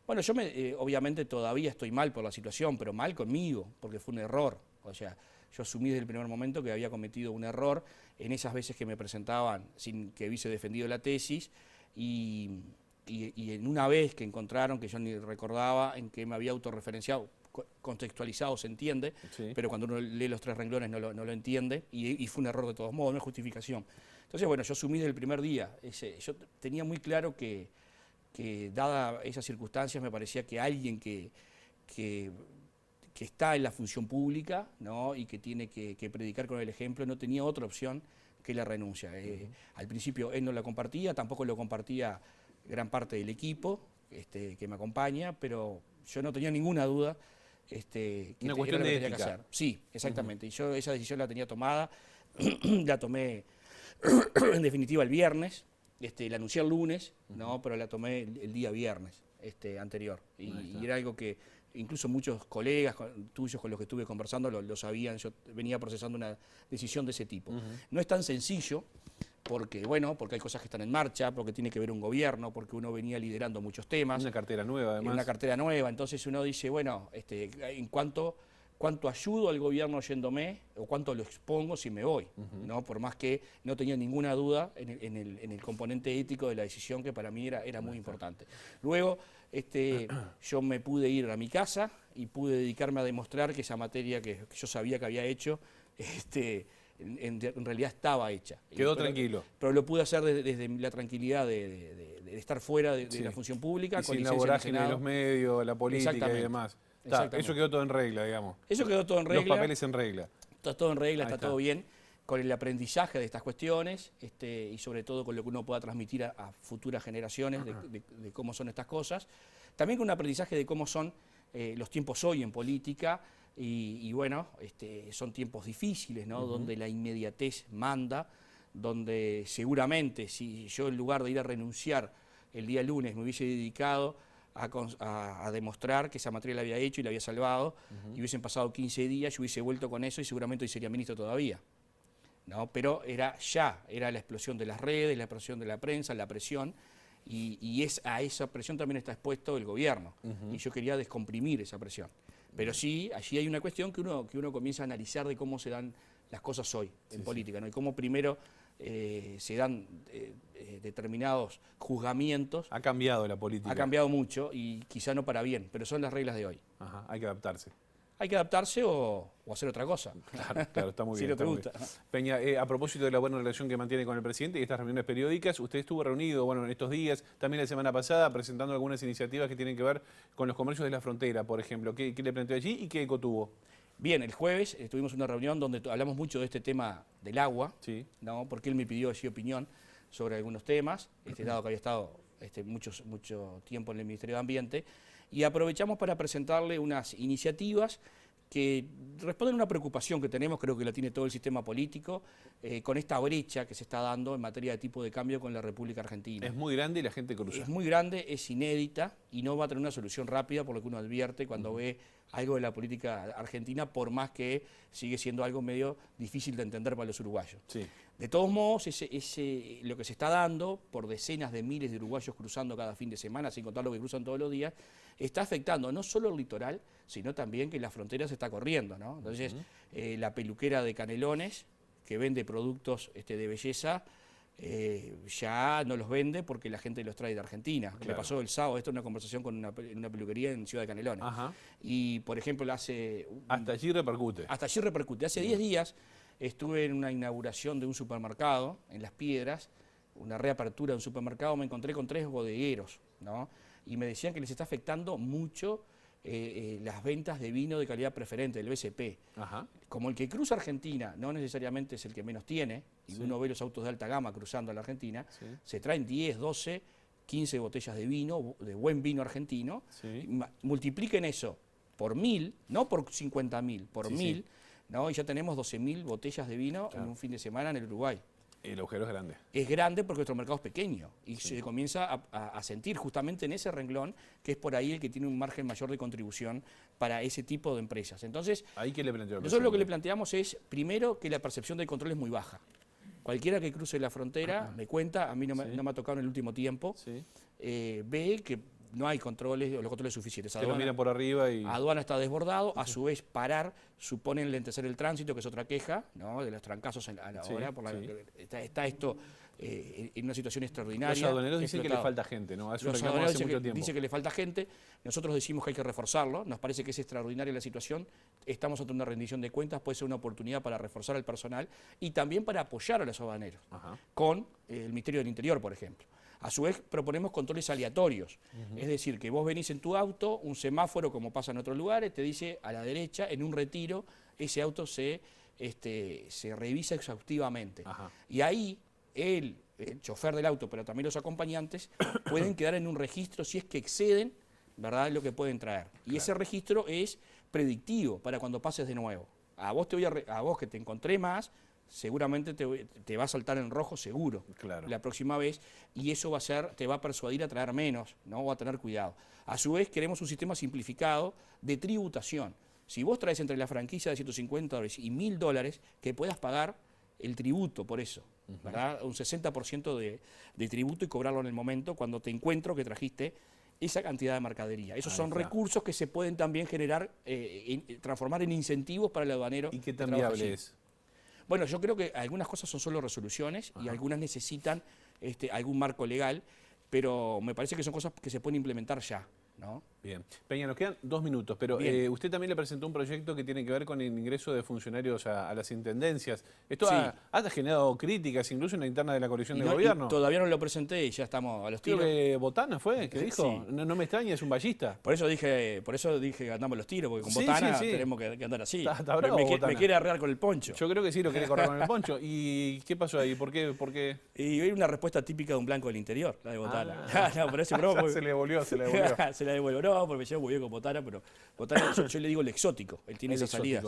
Bueno, yo obviamente todavía estoy mal por la situación, pero mal conmigo, porque fue un error. O sea, yo asumí desde el primer momento que había cometido un error en esas veces que me presentaban sin que hubiese defendido la tesis y en una vez que encontraron, que yo ni recordaba, en que me había autorreferenciado, contextualizado se entiende, pero cuando uno lee los 3 renglones no lo entiende y fue un error de todos modos, no es justificación. Entonces, bueno, yo asumí desde el primer día, yo tenía muy claro que dada esas circunstancias me parecía que alguien que está en la función pública, ¿no? Y que tiene que predicar con el ejemplo no tenía otra opción que la renuncia. Al principio él no la compartía, tampoco lo compartía gran parte del equipo que me acompaña, pero yo no tenía ninguna duda que una cuestión de ética. Que hacer. Sí, exactamente. Y yo esa decisión la tenía tomada, la tomé en definitiva el viernes. La anuncié el lunes, ¿no? Pero la tomé el día viernes anterior. Y era algo que incluso muchos colegas tuyos con los que estuve conversando lo sabían. Yo venía procesando una decisión de ese tipo. No es tan sencillo porque hay cosas que están en marcha, porque tiene que ver un gobierno, porque uno venía liderando muchos temas. Una cartera nueva, además. Una cartera nueva. Entonces uno dice, bueno, en cuanto cuánto ayudo al gobierno yéndome o cuánto lo expongo si me voy, ¿no? Por más que no tenía ninguna duda en el componente ético de la decisión, que para mí era muy importante. Luego yo me pude ir a mi casa y pude dedicarme a demostrar que esa materia que yo sabía que había hecho en realidad estaba hecha. Quedó tranquilo. Pero lo pude hacer desde la tranquilidad de estar fuera de la función pública, y con sin la licencia en el vorágine de Senado. los medios, la política y demás. Eso quedó todo en regla, digamos. Eso quedó todo en regla. Los papeles en regla. Está todo en regla, está todo bien, con el aprendizaje de estas cuestiones y sobre todo con lo que uno pueda transmitir a futuras generaciones de cómo son estas cosas. También con un aprendizaje de cómo son los tiempos hoy en política y bueno, son tiempos difíciles, ¿no? Donde la inmediatez manda, donde seguramente si yo en lugar de ir a renunciar el día lunes me hubiese dedicado a demostrar que esa materia la había hecho y la había salvado, y hubiesen pasado 15 días, yo hubiese vuelto con eso y seguramente hoy sería ministro todavía, ¿no? Pero era la explosión de las redes, la explosión de la prensa, la presión, y a esa presión también está expuesto el gobierno, y yo quería descomprimir esa presión. Pero sí, allí hay una cuestión que uno comienza a analizar de cómo se dan las cosas hoy en política, ¿no? Y cómo primero se dan determinados juzgamientos. Ha cambiado la política. Ha cambiado mucho y quizá no para bien, pero son las reglas de hoy. Ajá, hay que adaptarse. Hay que adaptarse o hacer otra cosa. Claro, está muy bien. Si no te gusta. Peña, a propósito de la buena relación que mantiene con el presidente y estas reuniones periódicas, usted estuvo reunido, en estos días, también la semana pasada, presentando algunas iniciativas que tienen que ver con los comercios de la frontera, por ejemplo. ¿Qué le planteó allí y qué eco tuvo? Bien, el jueves tuvimos una reunión donde hablamos mucho de este tema del agua, ¿no? Porque él me pidió así opinión sobre algunos temas, dado que había estado mucho tiempo en el Ministerio de Ambiente, y aprovechamos para presentarle unas iniciativas que responden a una preocupación que tenemos, creo que la tiene todo el sistema político, con esta brecha que se está dando en materia de tipo de cambio con la República Argentina. Es muy grande y la gente cruza. Es muy grande, es inédita y no va a tener una solución rápida, por lo que uno advierte cuando ve algo de la política argentina, por más que sigue siendo algo medio difícil de entender para los uruguayos. De todos modos, lo que se está dando por decenas de miles de uruguayos cruzando cada fin de semana, sin contar lo que cruzan todos los días, está afectando no solo el litoral, sino también que la frontera se está corriendo, ¿no? Entonces, la peluquera de Canelones, que vende productos de belleza, ya no los vende porque la gente los trae de Argentina. Me pasó el sábado, esto es una conversación con una peluquería en Ciudad de Canelones. Y, por ejemplo, hasta allí repercute. Hasta allí repercute. Hace 10 días estuve en una inauguración de un supermercado en Las Piedras, una reapertura de un supermercado, me encontré con 3 bodegueros, ¿no? Y me decían que les está afectando mucho las ventas de vino de calidad preferente, del BCP. Como el que cruza Argentina no necesariamente es el que menos tiene, y uno ve los autos de alta gama cruzando a la Argentina, se traen 10, 12, 15 botellas de vino, de buen vino argentino, multipliquen eso por 1000, no por 50.000, por 1000, ¿no? Y ya tenemos 12.000 botellas de vino en un fin de semana en el Uruguay. El agujero es grande. Es grande porque nuestro mercado es pequeño y se comienza a sentir justamente en ese renglón, que es por ahí el que tiene un margen mayor de contribución para ese tipo de empresas. Entonces, ¿ahí qué le planteó? Nosotros lo que le planteamos es, primero, que la percepción del control es muy baja. Cualquiera que cruce la frontera, me cuenta, a mí no me ha tocado en el último tiempo, ve que no hay controles, o los controles suficientes. Que lo miran por arriba y... Aduana está desbordado, a su vez parar supone lentecer el tránsito, que es otra queja, ¿no? De los trancazos a la hora, está esto en una situación extraordinaria. Los aduaneros dicen que le falta gente, ¿no? Eso los aduaneros dicen que le falta gente, nosotros decimos que hay que reforzarlo, nos parece que es extraordinaria la situación, estamos ante una rendición de cuentas, puede ser una oportunidad para reforzar al personal y también para apoyar a los aduaneros, con el Ministerio del Interior, por ejemplo. A su vez proponemos controles aleatorios, es decir, que vos venís en tu auto, un semáforo como pasa en otros lugares, te dice a la derecha, en un retiro, ese auto se revisa exhaustivamente. Y ahí el chofer del auto, pero también los acompañantes, pueden quedar en un registro si es que exceden, ¿verdad?, lo que pueden traer. Y ese registro es predictivo para cuando pases de nuevo. A vos que te encontré más, seguramente te va a saltar en rojo seguro la próxima vez y eso te va a persuadir a traer menos, ¿no? O a tener cuidado. A su vez queremos un sistema simplificado de tributación. Si vos traes entre la franquicia de $150 y $1000, que puedas pagar el tributo por eso, ¿verdad? Un 60% de tributo y cobrarlo en el momento cuando te encuentro que trajiste esa cantidad de mercadería. Esos son recursos que se pueden también generar, transformar en incentivos para el aduanero. ¿Y qué tan viable es? Bueno, yo creo que algunas cosas son solo resoluciones y algunas necesitan algún marco legal, pero me parece que son cosas que se pueden implementar ya, ¿no? Bien. Peña, nos quedan 2 minutos, pero usted también le presentó un proyecto que tiene que ver con el ingreso de funcionarios a las intendencias. Esto Sí. ha generado críticas, incluso en la interna de la coalición de gobierno. Todavía no lo presenté y ya estamos a los tiros. Creo que Botana fue, que dijo, Sí. no me extraña, es un ballista. Por eso dije que andamos los tiros, porque con Botana tenemos que andar así. Está bravo, me quiere arrear con el poncho. Yo creo que sí lo quiere correr con el poncho. ¿Y qué pasó ahí? ¿Por qué? Y hay una respuesta típica de un blanco del interior, la de Botana. No, pero ese broma, se le devolvió. se la devolvió, no, porque me llevo muy bien con Botana, pero Botana yo le digo el exótico, él tiene esa salida.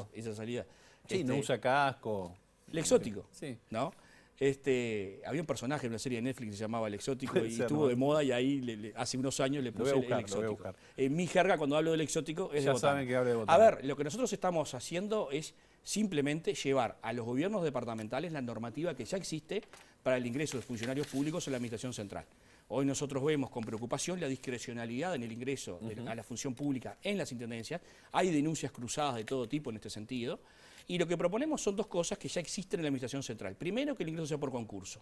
Sí, no usa casco. El exótico, sí. ¿no? Había un personaje en una serie de Netflix que se llamaba El Exótico y ser, estuvo ¿no? de moda y ahí hace unos años le puse el exótico. En mi jerga, cuando hablo del exótico, es ya de Botana. saben que hablo de Botana. A ver, lo que nosotros estamos haciendo es simplemente llevar a los gobiernos departamentales la normativa que ya existe para el ingreso de funcionarios públicos en la administración central. Hoy nosotros vemos con preocupación la discrecionalidad en el ingreso a la función pública en las intendencias. Hay denuncias cruzadas de todo tipo en este sentido. Y lo que proponemos son 2 cosas que ya existen en la administración central. Primero, que el ingreso sea por concurso,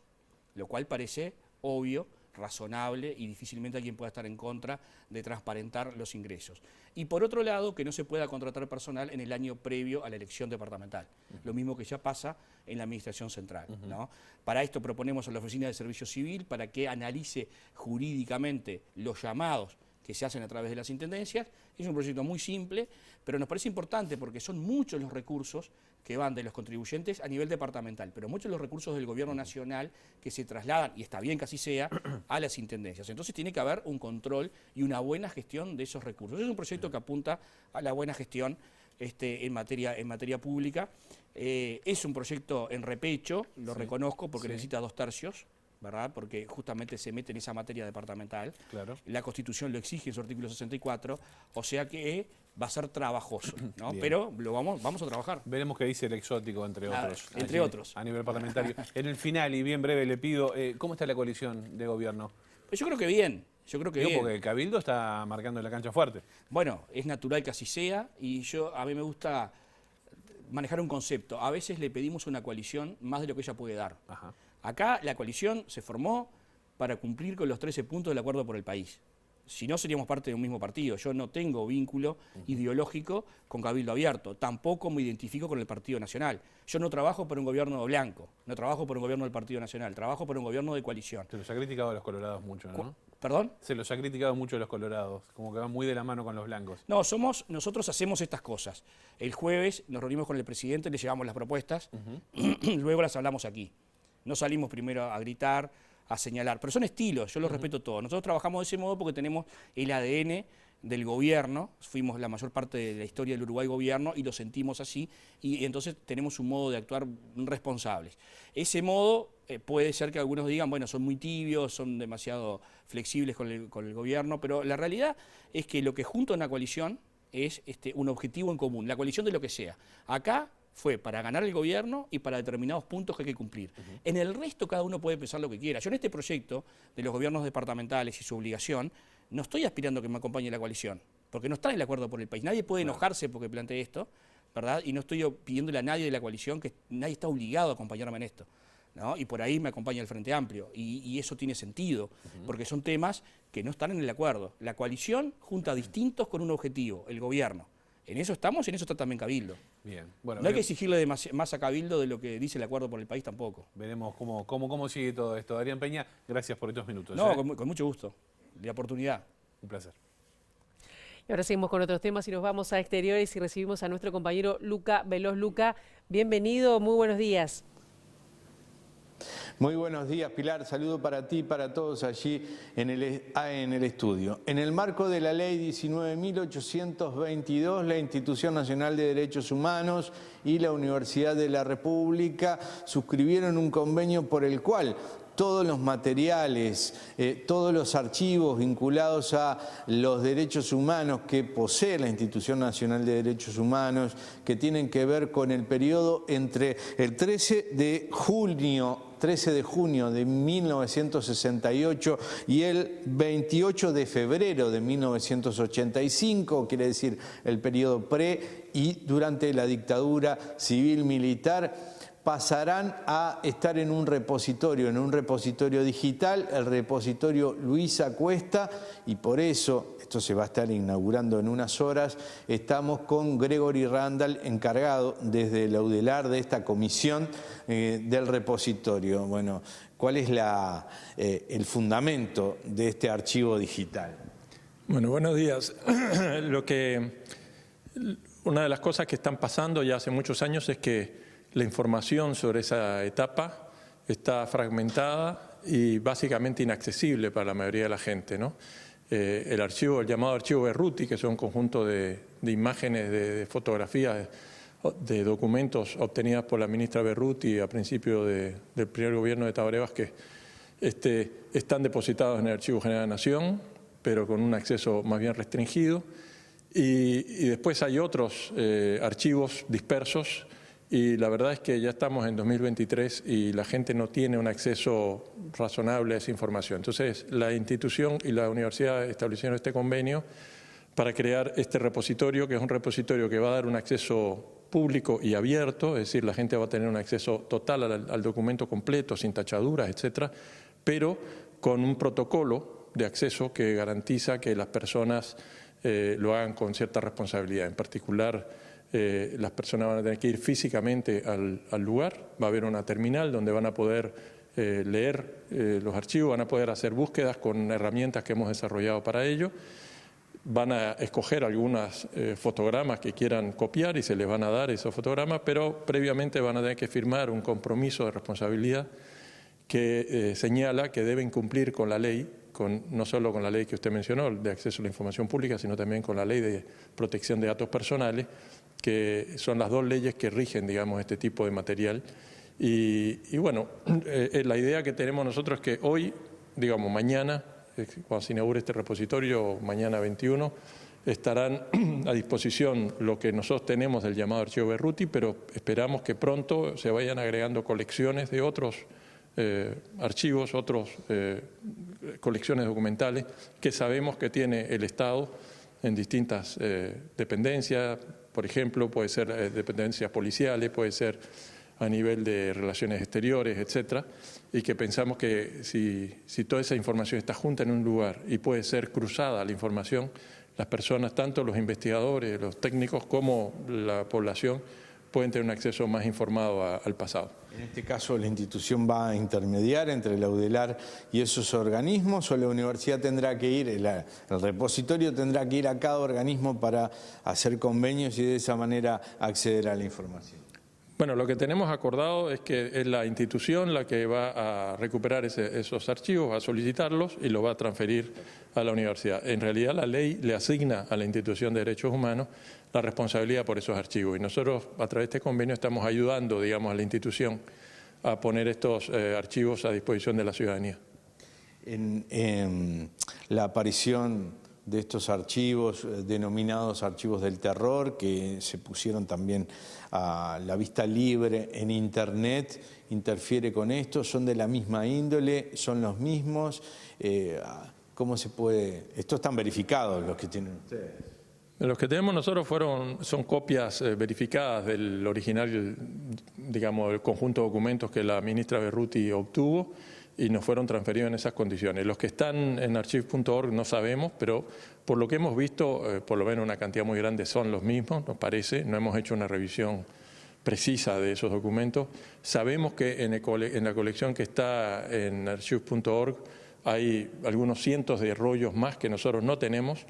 lo cual parece obvio, razonable y difícilmente alguien pueda estar en contra de transparentar los ingresos. Y por otro lado, que no se pueda contratar personal en el año previo a la elección departamental, lo mismo que ya pasa en la administración central, ¿no? Para esto proponemos a la Oficina de Servicio Civil para que analice jurídicamente los llamados que se hacen a través de las intendencias. Es un proyecto muy simple, pero nos parece importante porque son muchos los recursos que van de los contribuyentes a nivel departamental, pero muchos los recursos del gobierno nacional que se trasladan, y está bien que así sea, a las intendencias. Entonces tiene que haber un control y una buena gestión de esos recursos. Es un proyecto que apunta a la buena gestión en materia pública. Es un proyecto en repecho, lo reconozco, porque necesita 2/3, ¿verdad? Porque justamente se mete en esa materia departamental. Claro. La Constitución lo exige en su artículo 64, o sea que va a ser trabajoso, ¿no? Pero lo vamos a trabajar. Veremos qué dice el exótico, entre otros. Entre otros. A nivel parlamentario. En el final, y bien breve, le pido, ¿cómo está la coalición de gobierno? Pues yo creo que bien. Porque el Cabildo está marcando la cancha fuerte. Bueno, es natural que así sea, y a mí me gusta manejar un concepto. A veces le pedimos a una coalición más de lo que ella puede dar. Ajá. Acá la coalición se formó para cumplir con los 13 puntos del Acuerdo por el País. Si no, seríamos parte de un mismo partido. Yo no tengo vínculo ideológico con Cabildo Abierto. Tampoco me identifico con el Partido Nacional. Yo no trabajo por un gobierno blanco. No trabajo por un gobierno del Partido Nacional. Trabajo por un gobierno de coalición. Se los ha criticado a los colorados mucho, ¿no? ¿Perdón? Se los ha criticado mucho a los colorados. Como que van muy de la mano con los blancos. No, nosotros hacemos estas cosas. El jueves nos reunimos con el presidente, le llevamos las propuestas, luego las hablamos aquí. No salimos primero a gritar, a señalar, pero son estilos, yo los respeto todos. Nosotros trabajamos de ese modo porque tenemos el ADN del gobierno, fuimos la mayor parte de la historia del Uruguay gobierno y lo sentimos así, y entonces tenemos un modo de actuar responsables. Ese modo puede ser que algunos digan, bueno, son muy tibios, son demasiado flexibles con el gobierno, pero la realidad es que lo que junta una coalición es un objetivo en común, la coalición de lo que sea. Acá fue para ganar el gobierno y para determinados puntos que hay que cumplir. En el resto cada uno puede pensar lo que quiera. Yo en este proyecto de los gobiernos departamentales y su obligación, no estoy aspirando a que me acompañe la coalición, porque no está en el Acuerdo por el País. Nadie puede enojarse porque planteé esto, ¿verdad? Y no estoy pidiéndole a nadie de la coalición, que nadie está obligado a acompañarme en esto, ¿no? Y por ahí me acompaña el Frente Amplio, y eso tiene sentido, porque son temas que no están en el acuerdo. La coalición junta distintos con un objetivo, el gobierno. En eso estamos y en eso está también Cabildo. Bien. Bueno, no hay que exigirle más a Cabildo de lo que dice el Acuerdo por el País tampoco. Veremos cómo sigue todo esto. Darían Peña, gracias por estos minutos. No, con mucho gusto. La oportunidad. Un placer. Y ahora seguimos con otros temas y nos vamos a exteriores y recibimos a nuestro compañero Luca Veloz. Luca, bienvenido, muy buenos días. Muy buenos días, Pilar. Saludo para ti y para todos allí en el estudio. En el marco de la Ley 19.822, la Institución Nacional de Derechos Humanos y la Universidad de la República suscribieron un convenio por el cual todos los materiales, todos los archivos vinculados a los derechos humanos que posee la Institución Nacional de Derechos Humanos, que tienen que ver con el periodo entre el 13 de junio de 1968 y el 28 de febrero de 1985, quiere decir el periodo pre y durante la dictadura civil-militar, pasarán a estar en un repositorio digital, el repositorio Luisa Cuesta, y por eso, esto se va a estar inaugurando en unas horas, estamos con Gregory Randall, encargado desde el Audelar de esta comisión del repositorio. Bueno, ¿cuál es el fundamento de este archivo digital? Bueno, buenos días. Una de las cosas que están pasando ya hace muchos años es que la información sobre esa etapa está fragmentada y básicamente inaccesible para la mayoría de la gente, ¿no? El llamado archivo Berruti, que son un conjunto de imágenes, de fotografías, de documentos obtenidas por la ministra Berruti a principio del primer gobierno de Tabaré Vázquez, están depositados en el Archivo General de la Nación, pero con un acceso más bien restringido. Y después hay otros archivos dispersos, y la verdad es que ya estamos en 2023 y la gente no tiene un acceso razonable a esa información. Entonces, la institución y la universidad establecieron este convenio para crear este repositorio, que es un repositorio que va a dar un acceso público y abierto, es decir, la gente va a tener un acceso total al documento completo, sin tachaduras, etcétera, pero con un protocolo de acceso que garantiza que las personas lo hagan con cierta responsabilidad. En particular, las personas van a tener que ir físicamente al lugar, va a haber una terminal donde van a poder leer los archivos, van a poder hacer búsquedas con herramientas que hemos desarrollado para ello, van a escoger algunos fotogramas que quieran copiar y se les van a dar esos fotogramas, pero previamente van a tener que firmar un compromiso de responsabilidad que señala que deben cumplir con la ley, no solo con la ley que usted mencionó, de acceso a la información pública, sino también con la ley de protección de datos personales, que son las dos leyes que rigen, digamos, este tipo de material. Y bueno, la idea que tenemos nosotros es que hoy, digamos, mañana, cuando se inaugure este repositorio, mañana 21, estarán a disposición lo que nosotros tenemos del llamado archivo Berruti, pero esperamos que pronto se vayan agregando colecciones de otros archivos, otras colecciones documentales que sabemos que tiene el Estado en distintas dependencias. Por ejemplo, puede ser dependencias policiales, puede ser a nivel de relaciones exteriores, etcétera, y que pensamos que si toda esa información está junta en un lugar y puede ser cruzada la información, las personas, tanto los investigadores, los técnicos, como la población, pueden tener un acceso más informado al pasado. En este caso, ¿la institución va a intermediar entre el Audelar y esos organismos, o la universidad tendrá que ir, el repositorio tendrá que ir a cada organismo para hacer convenios y de esa manera acceder a la información? Bueno, lo que tenemos acordado es que es la institución la que va a recuperar esos archivos, va a solicitarlos y los va a transferir a la universidad. En realidad, la ley le asigna a la Institución de Derechos Humanos la responsabilidad por esos archivos, y nosotros a través de este convenio estamos ayudando, digamos, a la institución a poner estos archivos a disposición de la ciudadanía. En la aparición de estos archivos denominados archivos del terror, que se pusieron también a la vista libre en Internet, interfiere con esto, son de la misma índole, son los mismos. ¿Cómo se puede? Estos están verificados, los que tienen ustedes. Los que tenemos nosotros son copias verificadas del original, digamos, del conjunto de documentos que la ministra Berruti obtuvo, y nos fueron transferidos en esas condiciones. Los que están en archive.org no sabemos, pero por lo que hemos visto, por lo menos una cantidad muy grande son los mismos, nos parece. No hemos hecho una revisión precisa de esos documentos. Sabemos que en la colección que está en archive.org hay algunos cientos de rollos más que nosotros no tenemos,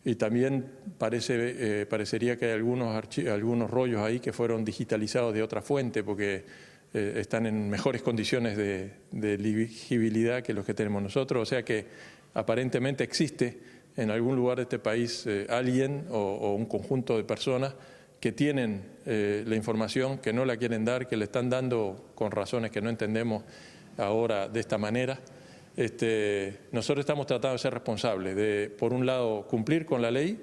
y también parecería que hay algunos rollos ahí que fueron digitalizados de otra fuente, porque están en mejores condiciones de legibilidad que los que tenemos nosotros. O sea que aparentemente existe en algún lugar de este país alguien o un conjunto de personas que tienen la información, que no la quieren dar, que le están dando con razones que no entendemos ahora de esta manera. Nosotros estamos tratando de ser responsables, de por un lado cumplir con la ley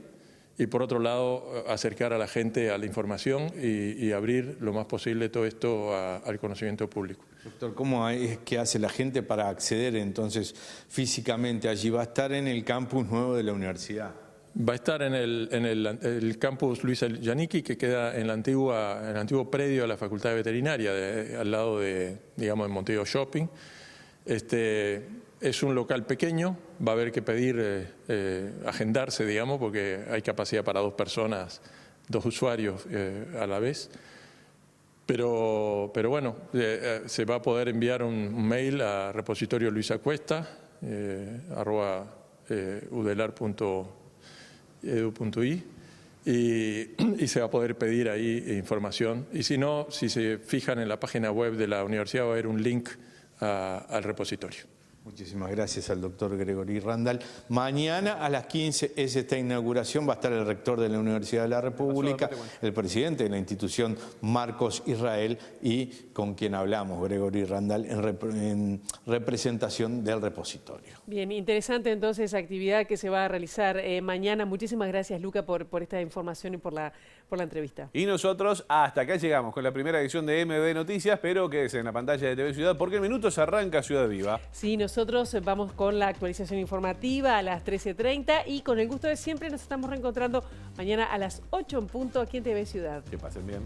y por otro lado acercar a la gente a la información y abrir lo más posible todo esto al conocimiento público. Doctor, ¿cómo es que hace la gente para acceder entonces físicamente allí? ¿Va a estar en el campus nuevo de la universidad? Va a estar en el campus Luis Yanicki, que queda en el antiguo predio de la Facultad de Veterinaria, al lado de, digamos, de Montevideo Shopping. Es un local pequeño, va a haber que pedir, agendarse, digamos, porque hay capacidad para 2 personas, 2 usuarios a la vez. Pero bueno, se va a poder enviar un mail a repositorio Luisa Cuesta, @udelar.edu.i y se va a poder pedir ahí información. Y si no, si se fijan en la página web de la universidad va a haber un link al repositorio. Muchísimas gracias al doctor Gregory Randall. Mañana a las 15 es esta inauguración, va a estar el rector de la Universidad de la República, el presidente de la institución Marcos Israel y con quien hablamos, Gregory Randall, en representación del repositorio. Bien, interesante entonces esa actividad que se va a realizar mañana. Muchísimas gracias, Luca, por esta información y por la entrevista. Y nosotros hasta acá llegamos con la primera edición de MBD Noticias, pero quédese en la pantalla de TV Ciudad porque en minutos arranca Ciudad Viva. Sí, nosotros vamos con la actualización informativa a las 13:30 y con el gusto de siempre nos estamos reencontrando mañana a las 8 en punto aquí en TV Ciudad. Que pasen bien.